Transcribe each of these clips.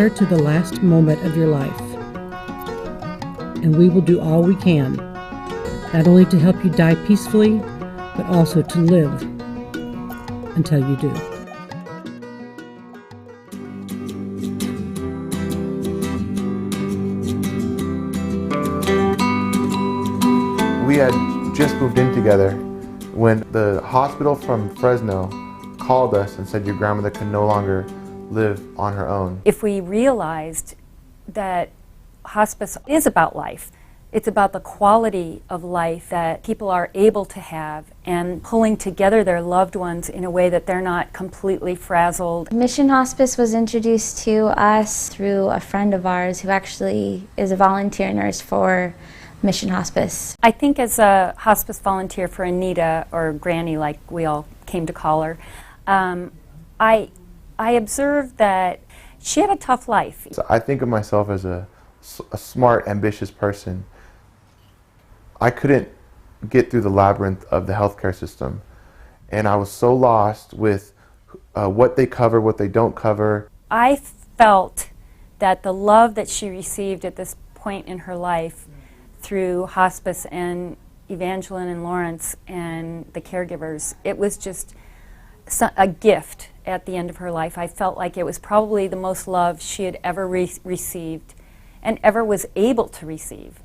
matter to the last moment of your life. And we will do all we can, not only to help you die peacefully, but also to live until you do. We had just moved in together when the hospital from Fresno called us and said your grandmother could no longer live on her own. If we realized that hospice is about life, it's about the quality of life that people are able to have and pulling together their loved ones in a way that they're not completely frazzled. Mission Hospice was introduced to us through a friend of ours who actually is a volunteer nurse for Mission Hospice. I think as a hospice volunteer for Anita, or Granny like we all came to call her, I observed that she had a tough life. So I think of myself as a smart, ambitious person. I couldn't get through the labyrinth of the healthcare system, and I was so lost with what they cover, what they don't cover. I felt that the love that she received at this point in her life through hospice and Evangeline and Lawrence and the caregivers, it was just a gift at the end of her life. I felt like it was probably the most love she had ever received and ever was able to receive.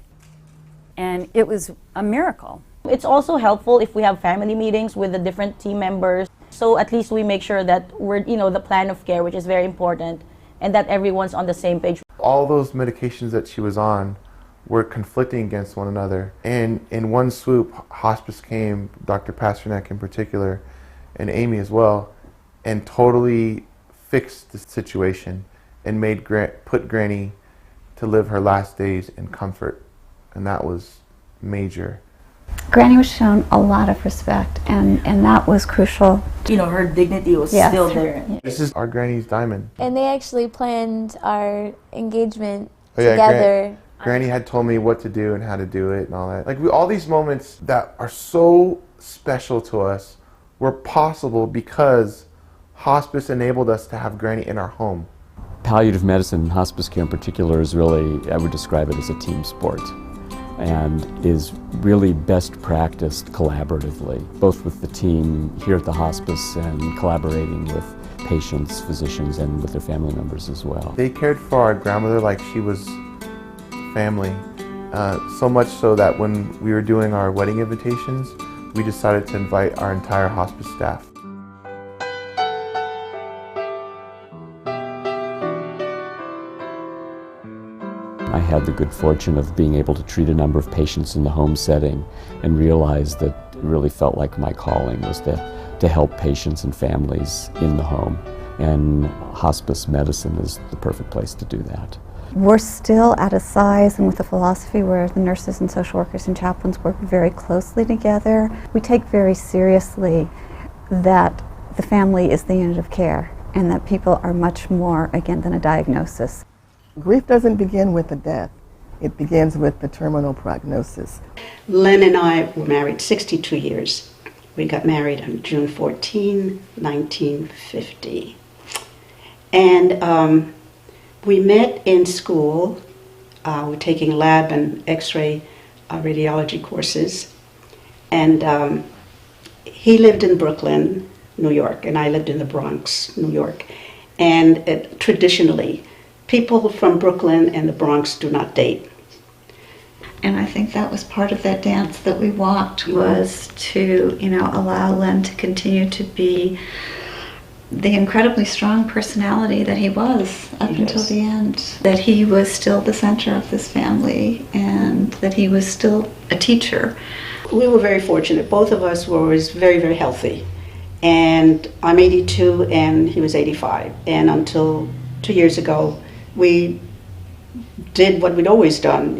And it was a miracle. It's also helpful if we have family meetings with the different team members. So at least we make sure that we're, the plan of care, which is very important, and that everyone's on the same page. All those medications that she was on were conflicting against one another. And in one swoop, hospice came, Dr. Pasternak in particular, and Amy as well, and totally fixed the situation and put Granny to live her last days in comfort. And that was major. Granny was shown a lot of respect, and that was crucial. Her dignity was still there. This is our Granny's diamond. And they actually planned our engagement Yeah, together. Granny had told me what to do and how to do it and all that. Like all these moments that are so special to us were possible because hospice enabled us to have Granny in our home. Palliative medicine and hospice care in particular is really, I would describe it as a team sport, and is really best practiced collaboratively, both with the team here at the hospice and collaborating with patients, physicians, and with their family members as well. They cared for our grandmother like she was family, so much so that when we were doing our wedding invitations, we decided to invite our entire hospice staff. I had the good fortune of being able to treat a number of patients in the home setting and realized that it really felt like my calling was to help patients and families in the home. And hospice medicine is the perfect place to do that. We're still at a size and with a philosophy where the nurses and social workers and chaplains work very closely together. We take very seriously that the family is the unit of care and that people are much more, again, than a diagnosis. Grief doesn't begin with the death. It begins with the terminal prognosis. Len and I were married 62 years. We got married on June 14, 1950. And we met in school. We're taking lab and x-ray radiology courses. And he lived in Brooklyn, New York, and I lived in the Bronx, New York. And traditionally, people from Brooklyn and the Bronx do not date. And I think that was part of that dance that we walked, was to, allow Len to continue to be the incredibly strong personality that he was up until the end. That he was still the center of this family and that he was still a teacher. We were very fortunate. Both of us were always very, very healthy. And I'm 82 and he was 85. And until 2 years ago, we did what we'd always done,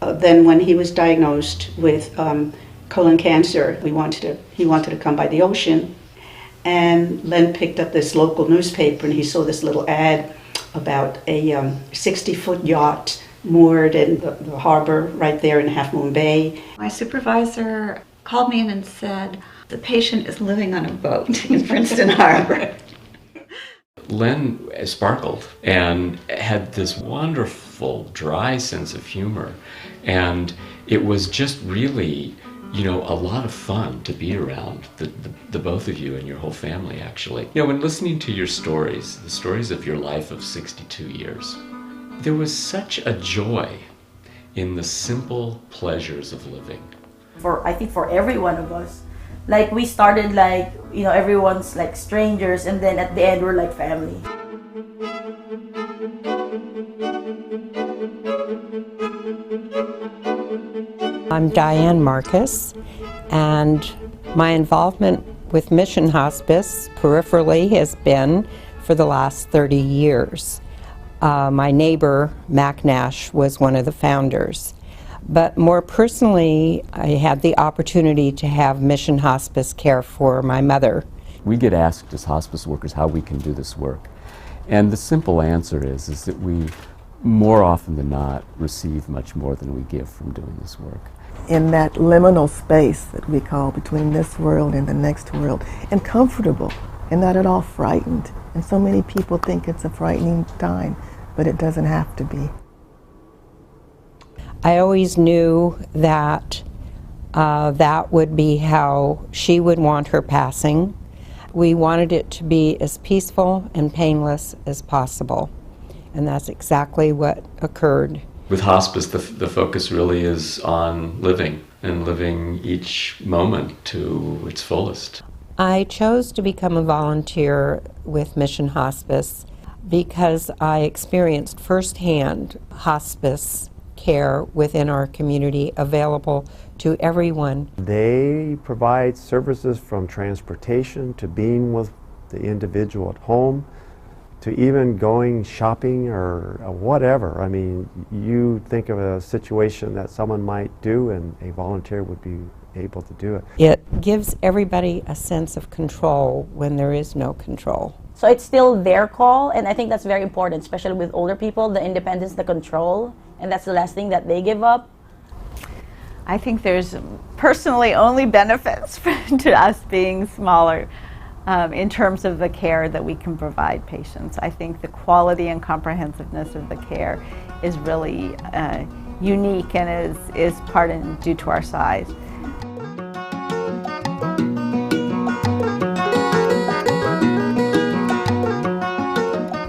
then when he was diagnosed with colon cancer, he wanted to come by the ocean. And Len picked up this local newspaper and he saw this little ad about a 60-foot yacht moored in the harbor right there in Half Moon Bay. My supervisor called me in and said, the patient is living on a boat in Princeton Harbor. Len sparkled and had this wonderful, dry sense of humor. And it was just really, a lot of fun to be around, the both of you and your whole family, actually. When listening to your stories, the stories of your life of 62 years, there was such a joy in the simple pleasures of living. I think for every one of us, like we started everyone's like strangers, and then at the end we're like family. I'm Diane Marcus, and my involvement with Mission Hospice peripherally has been for the last 30 years. My neighbor, Mac Nash, was one of the founders. But more personally, I had the opportunity to have Mission Hospice care for my mother. We get asked as hospice workers how we can do this work. And the simple answer is that we, more often than not, receive much more than we give from doing this work. In that liminal space that we call between this world and the next world, and comfortable and not at all frightened. And so many people think it's a frightening time, but it doesn't have to be. I always knew that that would be how she would want her passing. We wanted it to be as peaceful and painless as possible, and that's exactly what occurred. With hospice, the focus really is on living, and living each moment to its fullest. I chose to become a volunteer with Mission Hospice because I experienced firsthand hospice care within our community, available to everyone. They provide services from transportation to being with the individual at home to even going shopping or whatever. I mean, you think of a situation that someone might do and a volunteer would be able to do it. It gives everybody a sense of control when there is no control. So it's still their call, and I think that's very important, especially with older people, the independence, the control, and that's the last thing that they give up. I think there's personally only benefits to us being smaller in terms of the care that we can provide patients. I think the quality and comprehensiveness of the care is really unique and is part and due to our size.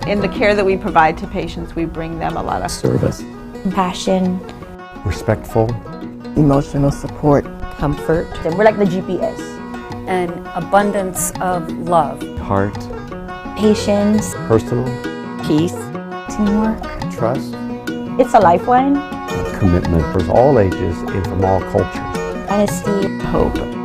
In the care that we provide to patients, we bring them a lot of service, compassion, respectful, emotional support, comfort. And we're like the GPS. An abundance of love. heart, patience, personal, Peace, teamwork, Trust. It's a lifeline. commitment. for all ages and from all cultures. honesty, hope.